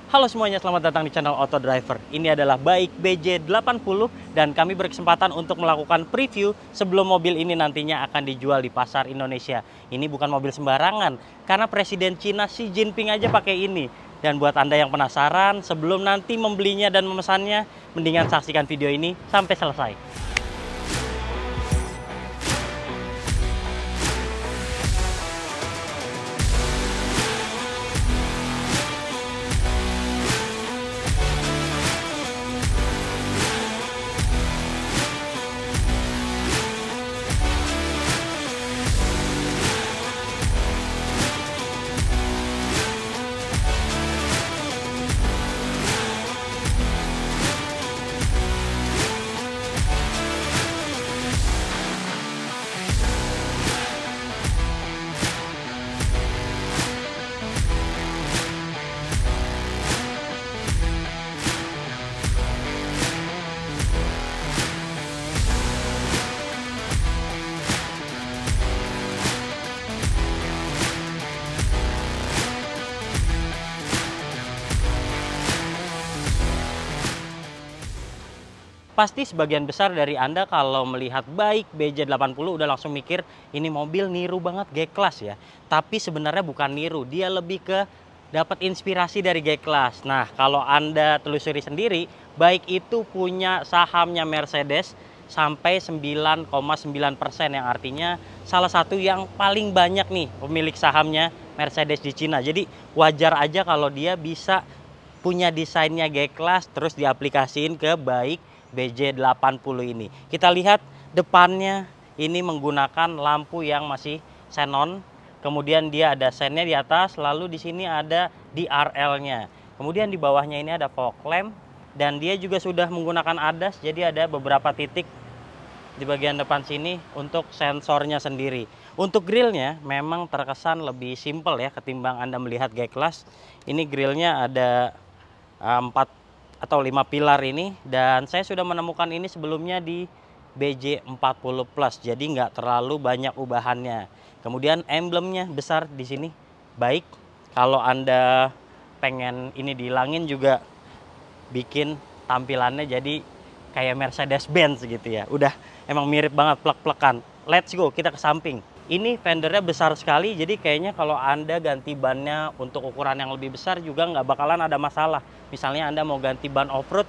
Halo semuanya, selamat datang di channel Auto Driver. Ini adalah Baik BJ80 dan kami berkesempatan untuk melakukan preview sebelum mobil ini nantinya akan dijual di pasar Indonesia. Ini bukan mobil sembarangan, karena Presiden Cina Xi Jinping aja pakai ini. Dan buat Anda yang penasaran, sebelum nanti membelinya dan memesannya, mendingan saksikan video ini sampai selesai. Pasti sebagian besar dari Anda kalau melihat Baik BJ80 udah langsung mikir ini mobil niru banget G-Class ya. Tapi sebenarnya bukan niru, dia lebih ke dapat inspirasi dari G-Class. Nah, kalau Anda telusuri sendiri, Baik itu punya sahamnya Mercedes sampai 9,9%, yang artinya salah satu yang paling banyak nih pemilik sahamnya Mercedes di Cina. Jadi wajar aja kalau dia bisa punya desainnya G-Class terus diaplikasiin ke Baik BJ80 ini. Kita lihat depannya ini menggunakan lampu yang masih xenon. Kemudian dia ada sennya di atas, lalu di sini ada DRL-nya. Kemudian di bawahnya ini ada fog lamp dan dia juga sudah menggunakan ADAS, jadi ada beberapa titik di bagian depan sini untuk sensornya sendiri. Untuk grillnya memang terkesan lebih simple ya ketimbang Anda melihat G-Class. Ini grillnya ada 4 atau 5 pilar ini, dan saya sudah menemukan ini sebelumnya di BJ40 Plus, jadi nggak terlalu banyak ubahannya. Kemudian emblemnya besar di sini Baik. Kalau Anda pengen ini dihilangin juga bikin tampilannya jadi kayak Mercedes-Benz gitu ya. Udah emang mirip banget plek-plekan. Let's go, kita ke samping. Ini fendernya besar sekali, jadi kayaknya kalau Anda ganti bannya untuk ukuran yang lebih besar juga nggak bakalan ada masalah. Misalnya Anda mau ganti ban off-road,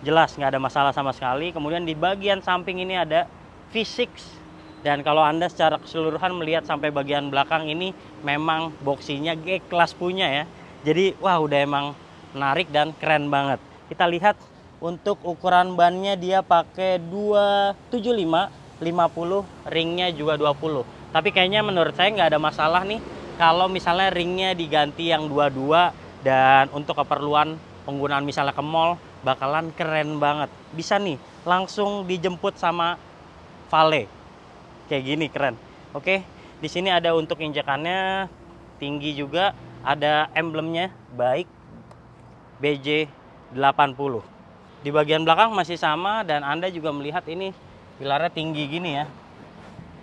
jelas nggak ada masalah sama sekali. Kemudian di bagian samping ini ada V6. Dan kalau Anda secara keseluruhan melihat sampai bagian belakang ini memang boxinya G-Class punya ya. Jadi wah udah emang menarik dan keren banget. Kita lihat untuk ukuran bannya dia pakai 275, 50, ringnya juga 20. Tapi kayaknya menurut saya nggak ada masalah nih kalau misalnya ringnya diganti yang 22, dan untuk keperluan penggunaan misalnya ke mall bakalan keren banget. Bisa nih langsung dijemput sama valet. Kayak gini keren. Oke, di sini ada untuk injekannya tinggi juga, ada emblemnya Baik BJ80. Di bagian belakang masih sama, dan Anda juga melihat ini pilarnya tinggi gini ya.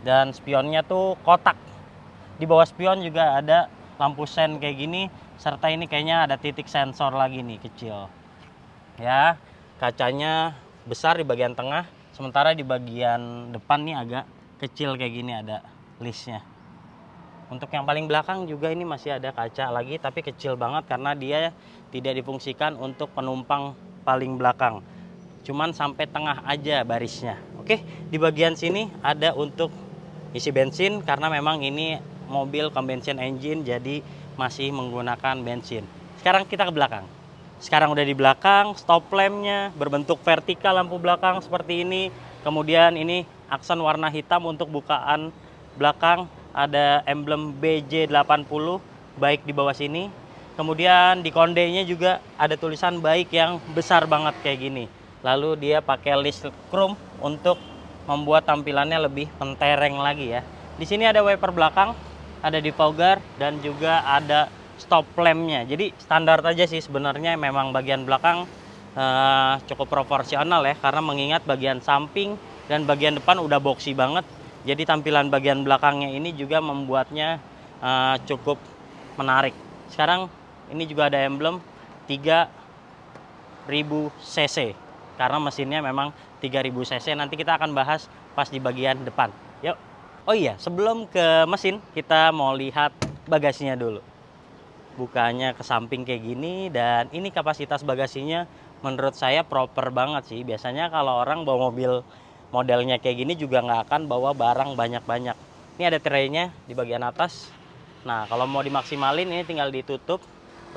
Dan spionnya tuh kotak. Di bawah spion juga ada lampu sen kayak gini, serta ini kayaknya ada titik sensor lagi nih kecil. Ya, kacanya besar di bagian tengah, sementara di bagian depan nih agak kecil kayak gini, ada listnya. Untuk yang paling belakang juga ini masih ada kaca lagi, tapi kecil banget karena dia tidak difungsikan untuk penumpang paling belakang. Cuman sampai tengah aja barisnya. Oke, di bagian sini ada untuk isi bensin karena memang ini mobil combustion engine, jadi masih menggunakan bensin. Sekarang kita ke belakang. Sekarang udah di belakang, stop lampnya berbentuk vertikal, lampu belakang seperti ini. Kemudian ini aksen warna hitam untuk bukaan belakang, ada emblem BJ80 Baik di bawah sini. Kemudian di kondenya juga ada tulisan Baik yang besar banget kayak gini. Lalu dia pakai list chrome untuk membuat tampilannya lebih mentereng lagi ya. Di sini ada wiper belakang, ada defogger, dan juga ada stop lampnya. Jadi standar aja sih sebenarnya, memang bagian belakang cukup proporsional ya, karena mengingat bagian samping dan bagian depan udah boxy banget. Jadi tampilan bagian belakangnya ini juga membuatnya cukup menarik. Sekarang ini juga ada emblem 3000 cc. Karena mesinnya memang 3000 cc. Nanti kita akan bahas pas di bagian depan. Yuk. Oh iya, sebelum ke mesin, kita mau lihat bagasinya dulu. Bukanya ke samping kayak gini, dan ini kapasitas bagasinya menurut saya proper banget sih. Biasanya kalau orang bawa mobil modelnya kayak gini juga nggak akan bawa barang banyak-banyak. Ini ada traynya di bagian atas. Nah, kalau mau dimaksimalin ini tinggal ditutup.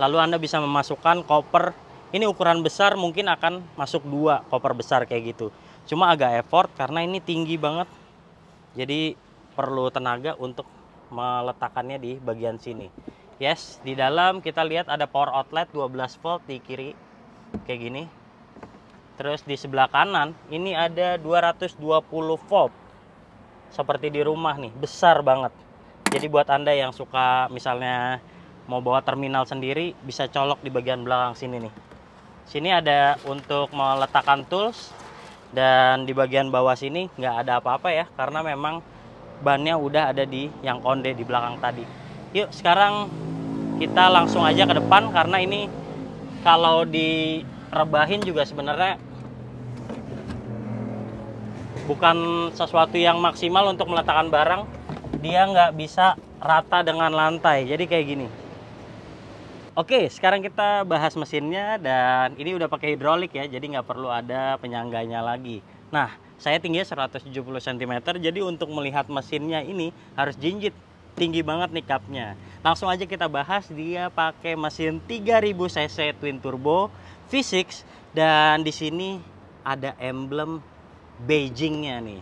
Lalu Anda bisa memasukkan koper. Ini ukuran besar, mungkin akan masuk 2 koper besar kayak gitu. Cuma agak effort karena ini tinggi banget. Jadi perlu tenaga untuk meletakkannya di bagian sini. Yes, di dalam kita lihat ada power outlet 12 volt di kiri. Kayak gini. Terus di sebelah kanan ini ada 220 volt. Seperti di rumah nih, besar banget. Jadi buat Anda yang suka misalnya mau bawa terminal sendiri, bisa colok di bagian belakang sini nih. Sini ada untuk meletakkan tools, dan di bagian bawah sini nggak ada apa-apa ya, karena memang bannya udah ada di yang konde di belakang tadi. Yuk sekarang kita langsung aja ke depan, karena ini kalau direbahin juga sebenarnya bukan sesuatu yang maksimal untuk meletakkan barang. Dia nggak bisa rata dengan lantai, jadi kayak gini. Oke, sekarang kita bahas mesinnya, dan ini udah pakai hidrolik ya, jadi nggak perlu ada penyangganya lagi. Nah, saya tingginya 170 cm, jadi untuk melihat mesinnya ini harus jinjit. Tinggi banget nih cupnya. Langsung aja kita bahas, dia pakai mesin 3000 cc twin turbo V6, dan di sini ada emblem Beijingnya nih.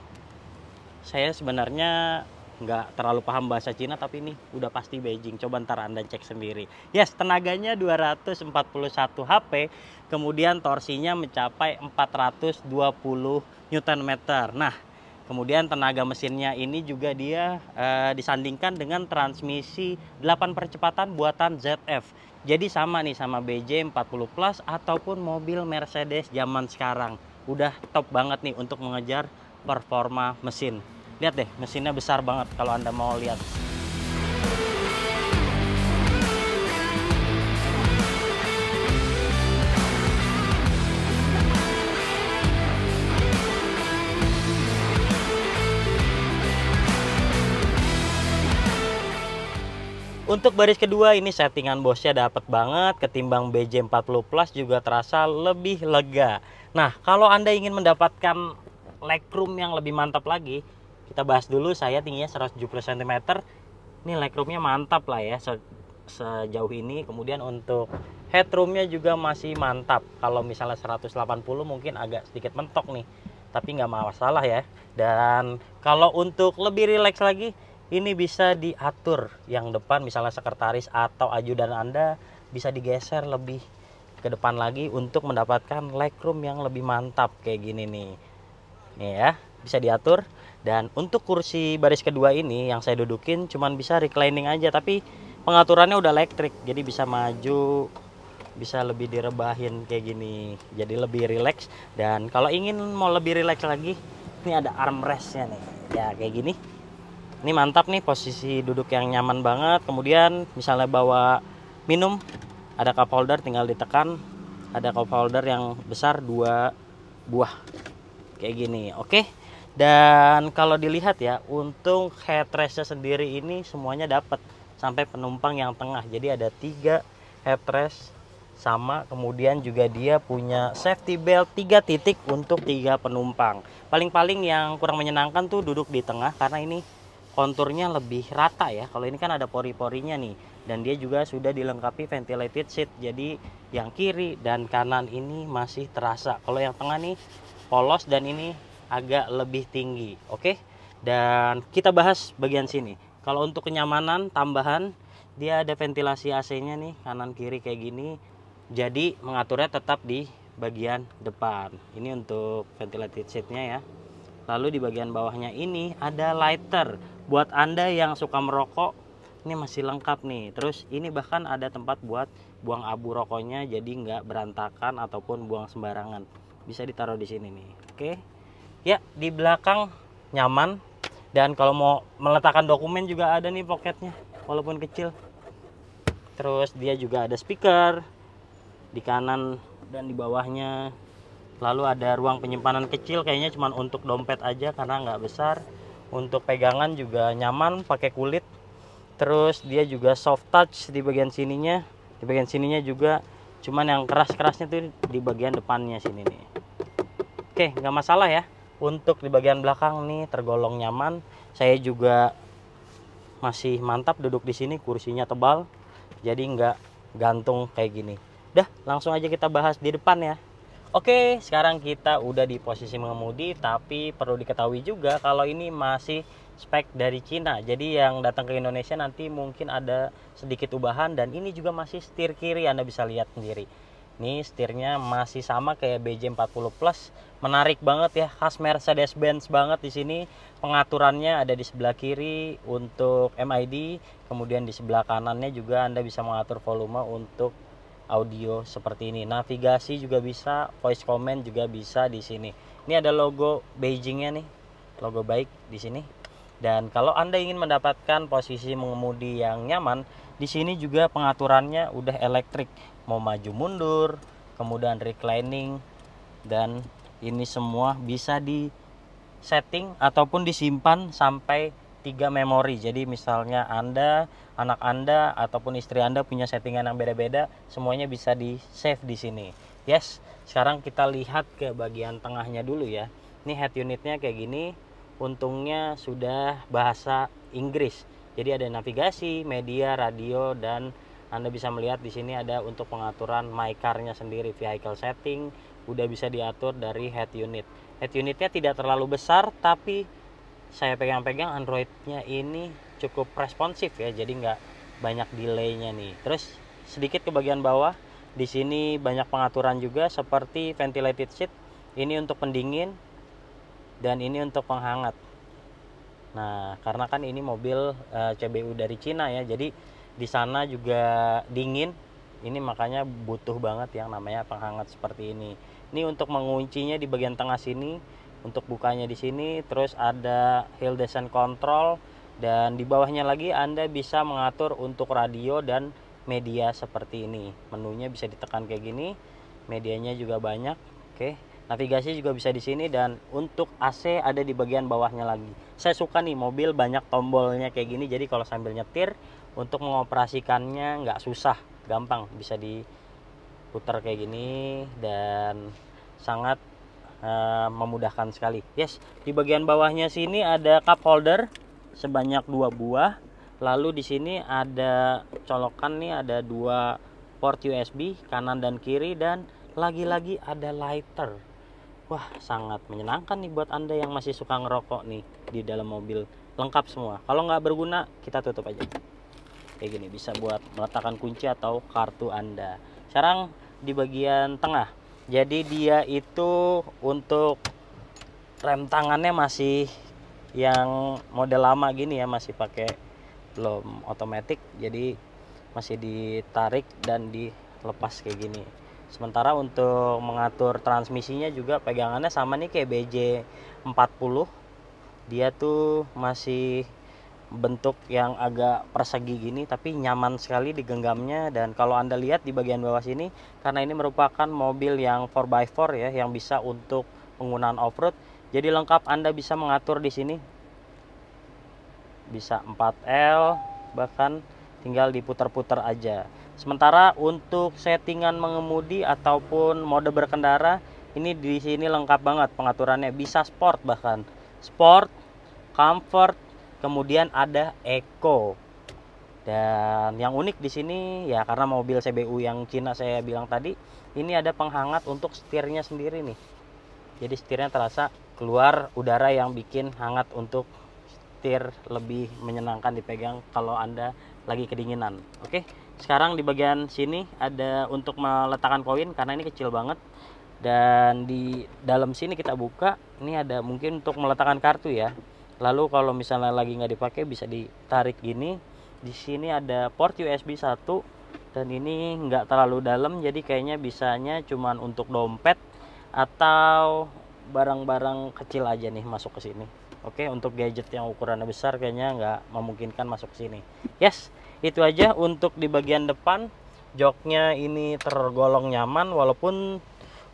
Saya sebenarnya nggak terlalu paham bahasa Cina, tapi ini udah pasti Beijing. Coba ntar Anda cek sendiri. Yes, tenaganya 241 HP, kemudian torsinya mencapai 420 Nm. Nah, kemudian tenaga mesinnya ini juga dia disandingkan dengan transmisi 8 percepatan buatan ZF. Jadi sama nih sama BJ40 Plus ataupun mobil Mercedes zaman sekarang. Udah top banget nih untuk mengejar performa mesin. Lihat deh, mesinnya besar banget kalau Anda mau lihat. Untuk baris kedua ini settingan bosnya dapet banget, ketimbang BJ40 Plus juga terasa lebih lega. Nah, kalau Anda ingin mendapatkan legroom yang lebih mantap lagi, kita bahas dulu. Saya tingginya 170 cm. Ini legroomnya mantap lah ya sejauh ini. Kemudian untuk headroomnya juga masih mantap. Kalau misalnya 180 mungkin agak sedikit mentok nih, tapi nggak masalah ya. Dan kalau untuk lebih rileks lagi, ini bisa diatur yang depan, misalnya sekretaris atau ajudan Anda bisa digeser lebih ke depan lagi untuk mendapatkan legroom yang lebih mantap kayak gini nih. Nih ya, bisa diatur. Dan untuk kursi baris kedua ini yang saya dudukin cuman bisa reclining aja, tapi pengaturannya udah elektrik, jadi bisa maju, bisa lebih direbahin kayak gini, jadi lebih rileks. Dan kalau ingin mau lebih rileks lagi, ini ada armrestnya nih ya, kayak gini. Ini mantap nih, posisi duduk yang nyaman banget. Kemudian misalnya bawa minum, ada cup holder, tinggal ditekan. Ada cup holder yang besar 2 buah kayak gini. Oke. Dan kalau dilihat ya, untuk headrestnya sendiri ini semuanya dapat sampai penumpang yang tengah. Jadi ada 3 headrest sama, kemudian juga dia punya safety belt 3 titik untuk 3 penumpang. Paling-paling yang kurang menyenangkan tuh duduk di tengah, karena ini konturnya lebih rata ya. Kalau ini kan ada pori-porinya nih, dan dia juga sudah dilengkapi ventilated seat. Jadi yang kiri dan kanan ini masih terasa. Kalau yang tengah nih polos, dan ini agak lebih tinggi. Oke. Dan kita bahas bagian sini. Kalau untuk kenyamanan tambahan, dia ada ventilasi AC-nya nih kanan kiri kayak gini. Jadi mengaturnya tetap di bagian depan. Ini untuk ventilated seat-nya ya. Lalu di bagian bawahnya ini ada lighter. Buat Anda yang suka merokok, ini masih lengkap nih. Terus ini bahkan ada tempat buat buang abu rokoknya, jadi nggak berantakan ataupun buang sembarangan. Bisa ditaruh di sini nih. Oke. Ya, di belakang nyaman. Dan kalau mau meletakkan dokumen juga ada nih poketnya, walaupun kecil. Terus dia juga ada speaker. di kanan dan di bawahnya. Lalu ada ruang penyimpanan kecil, kayaknya cuma untuk dompet aja karena nggak besar. Untuk pegangan juga nyaman pakai kulit. Terus dia juga soft touch di bagian sininya. Di bagian sininya juga, cuman yang keras-kerasnya tuh di bagian depannya sini nih. Oke, nggak masalah ya. Untuk di bagian belakang nih tergolong nyaman. Saya juga masih mantap duduk di sini, kursinya tebal. Jadi nggak gantung kayak gini. Dah, langsung aja kita bahas di depan ya. Oke, sekarang kita udah di posisi mengemudi, tapi perlu diketahui juga kalau ini masih spek dari Cina. Jadi yang datang ke Indonesia nanti mungkin ada sedikit ubahan, dan ini juga masih setir kiri, Anda bisa lihat sendiri. Ini setirnya masih sama kayak BJ40 Plus. Menarik banget ya, khas Mercedes-Benz banget di sini. Pengaturannya ada di sebelah kiri untuk MID, kemudian di sebelah kanannya juga Anda bisa mengatur volume untuk audio seperti ini. Navigasi juga bisa, voice command juga bisa di sini. Ini ada logo Beijingnya nih, logo baik di sini. Dan kalau Anda ingin mendapatkan posisi mengemudi yang nyaman, di sini juga pengaturannya udah elektrik, mau maju mundur, kemudian reclining, dan ini semua bisa di setting ataupun disimpan sampai 3 memori. Jadi misalnya Anda, anak Anda ataupun istri Anda punya settingan yang beda-beda, semuanya bisa di save di sini. Yes, sekarang kita lihat ke bagian tengahnya dulu ya. Ini head unitnya kayak gini. Untungnya sudah bahasa Inggris. Jadi ada navigasi, media, radio, dan Anda bisa melihat di sini ada untuk pengaturan my car-nya sendiri, vehicle setting, udah bisa diatur dari head unit. Head unitnya tidak terlalu besar, tapi saya pegang-pegang Android-nya ini cukup responsif ya, jadi nggak banyak delay-nya nih. Terus sedikit ke bagian bawah, di sini banyak pengaturan juga seperti ventilated seat, ini untuk pendingin dan ini untuk penghangat. Nah, karena kan ini mobil CBU dari Cina ya, jadi di sana juga dingin. Ini makanya butuh banget yang namanya penghangat seperti ini. Ini untuk menguncinya di bagian tengah sini, untuk bukanya di sini. Terus ada hill descent control, dan di bawahnya lagi Anda bisa mengatur untuk radio dan media seperti ini. Menunya bisa ditekan kayak gini, medianya juga banyak. Oke, navigasi juga bisa di sini, dan untuk AC ada di bagian bawahnya lagi. Saya suka nih mobil banyak tombolnya kayak gini, jadi kalau sambil nyetir untuk mengoperasikannya nggak susah, gampang, bisa diputar kayak gini dan sangat memudahkan sekali. Yes, di bagian bawahnya sini ada cup holder sebanyak 2 buah. Lalu di sini ada colokan nih, ada 2 port USB kanan dan kiri, dan lagi-lagi ada lighter. Wah, sangat menyenangkan nih buat Anda yang masih suka ngerokok nih di dalam mobil. Lengkap semua. Kalau nggak berguna, kita tutup aja. Kayak gini, bisa buat meletakkan kunci atau kartu Anda. Sekarang di bagian tengah. Jadi dia itu untuk rem tangannya masih yang model lama gini ya, masih pakai belum otomatis, jadi masih ditarik dan dilepas kayak gini. Sementara untuk mengatur transmisinya juga pegangannya sama nih kayak BJ40. Dia tuh masih bentuk yang agak persegi gini, tapi nyaman sekali digenggamnya. Dan kalau Anda lihat di bagian bawah sini, karena ini merupakan mobil yang 4x4 ya, yang bisa untuk penggunaan off-road, jadi lengkap. Anda bisa mengatur di sini, bisa 4L, bahkan tinggal diputar-putar aja. Sementara untuk settingan mengemudi ataupun mode berkendara, ini di sini lengkap banget pengaturannya, bisa sport, bahkan sport, comfort, kemudian ada eco. Dan yang unik di sini ya, karena mobil CBU yang Cina saya bilang tadi, ini ada penghangat untuk setirnya sendiri nih. Jadi setirnya terasa keluar udara yang bikin hangat, untuk setir lebih menyenangkan dipegang kalau Anda lagi kedinginan. Oke, sekarang di bagian sini ada untuk meletakkan koin, karena ini kecil banget. Dan di dalam sini kita buka, ini ada mungkin untuk meletakkan kartu ya. Lalu kalau misalnya lagi nggak dipakai, bisa ditarik gini. Di sini ada port USB 1, dan ini nggak terlalu dalam, jadi kayaknya bisanya cuman untuk dompet atau barang-barang kecil aja nih masuk ke sini. Oke, untuk gadget yang ukurannya besar kayaknya nggak memungkinkan masuk ke sini. Yes, itu aja untuk di bagian depan. Joknya ini tergolong nyaman, walaupun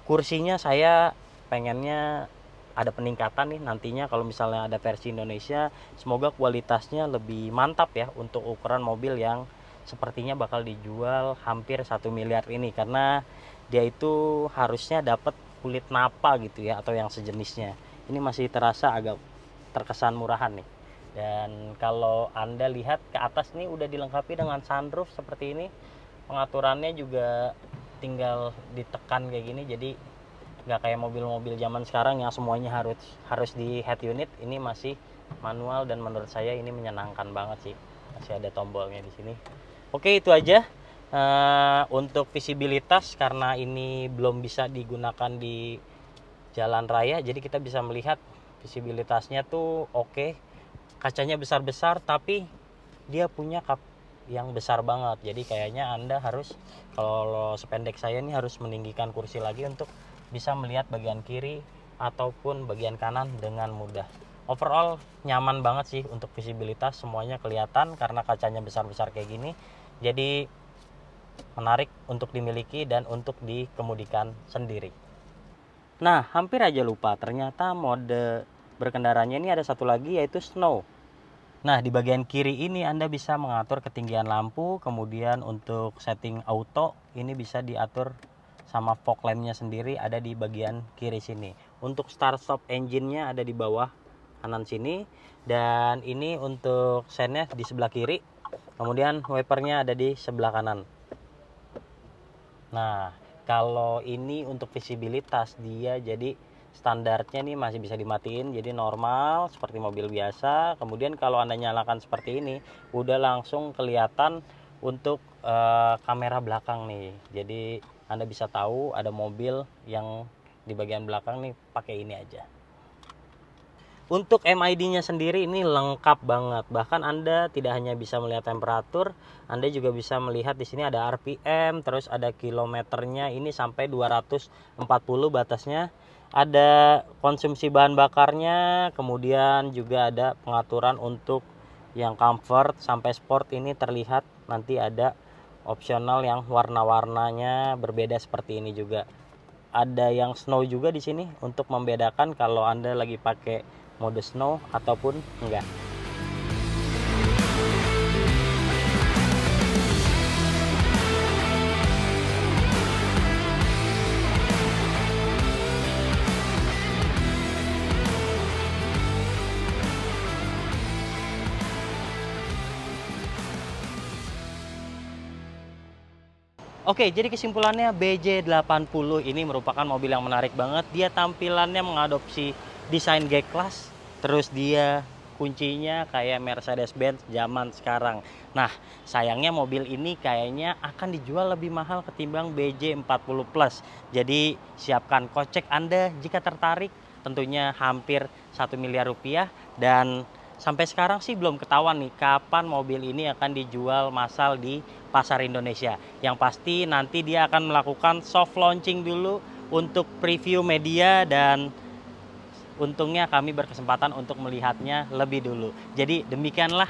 kursinya saya pengennya ada peningkatan nih nantinya kalau misalnya ada versi Indonesia. Semoga kualitasnya lebih mantap ya untuk ukuran mobil yang sepertinya bakal dijual hampir 1 miliar ini, karena dia itu harusnya dapat kulit napa gitu ya, atau yang sejenisnya. Ini masih terasa agak terkesan murahan nih. Dan kalau Anda lihat ke atas nih udah dilengkapi dengan sunroof seperti ini. Pengaturannya juga tinggal ditekan kayak gini, jadi nggak kayak mobil-mobil zaman sekarang yang semuanya harus di head unit. Ini masih manual dan menurut saya ini menyenangkan banget sih. Masih ada tombolnya di sini. Oke, itu aja untuk visibilitas, karena ini belum bisa digunakan di jalan raya, jadi kita bisa melihat visibilitasnya tuh oke. Kacanya besar-besar, tapi dia punya kap yang besar banget, jadi kayaknya Anda harus, kalau sependek saya nih, harus meninggikan kursi lagi untuk bisa melihat bagian kiri ataupun bagian kanan dengan mudah. Overall nyaman banget sih untuk visibilitas, semuanya kelihatan karena kacanya besar-besar kayak gini, jadi menarik untuk dimiliki dan untuk dikemudikan sendiri. Nah, hampir aja lupa, ternyata mode berkendaranya ini ada satu lagi, yaitu snow. Nah, di bagian kiri ini Anda bisa mengatur ketinggian lampu, kemudian untuk setting auto ini bisa diatur sama fog lampnya sendiri, ada di bagian kiri sini. Untuk start stop engine-nya ada di bawah kanan sini, dan ini untuk sennya di sebelah kiri, kemudian wipernya ada di sebelah kanan. Nah, kalau ini untuk visibilitas dia jadi standarnya nih masih bisa dimatiin, jadi normal seperti mobil biasa. Kemudian kalau Anda nyalakan seperti ini udah langsung kelihatan untuk kamera belakang nih, jadi Anda bisa tahu ada mobil yang di bagian belakang nih pakai ini aja. Untuk MID-nya sendiri ini lengkap banget. Bahkan Anda tidak hanya bisa melihat temperatur, Anda juga bisa melihat di sini ada RPM, terus ada kilometernya, ini sampai 240 batasnya. Ada konsumsi bahan bakarnya, kemudian juga ada pengaturan untuk yang comfort sampai sport, ini terlihat nanti ada opsional yang warna-warnanya berbeda seperti ini juga. Ada yang snow juga di sini untuk membedakan kalau Anda lagi pakai mode snow ataupun enggak. Oke, jadi kesimpulannya BJ80 ini merupakan mobil yang menarik banget. Dia tampilannya mengadopsi desain G-Class, terus dia kuncinya kayak Mercedes-Benz zaman sekarang. Nah, sayangnya mobil ini kayaknya akan dijual lebih mahal ketimbang BJ40 Plus. Jadi siapkan kocek Anda jika tertarik, tentunya hampir 1 miliar rupiah. Dan sampai sekarang sih belum ketahuan nih kapan mobil ini akan dijual massal di pasar Indonesia. Yang pasti nanti dia akan melakukan soft launching dulu untuk preview media, dan untungnya kami berkesempatan untuk melihatnya lebih dulu. Jadi demikianlah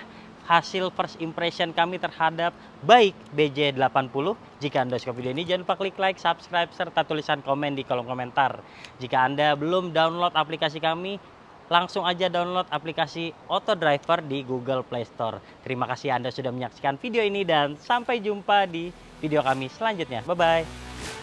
hasil first impression kami terhadap baik BJ80. Jika Anda suka video ini, jangan lupa klik like, subscribe, serta tulisan komen di kolom komentar. Jika Anda belum download aplikasi kami, langsung aja download aplikasi Auto Driver di Google Play Store. Terima kasih Anda sudah menyaksikan video ini, dan sampai jumpa di video kami selanjutnya. Bye-bye.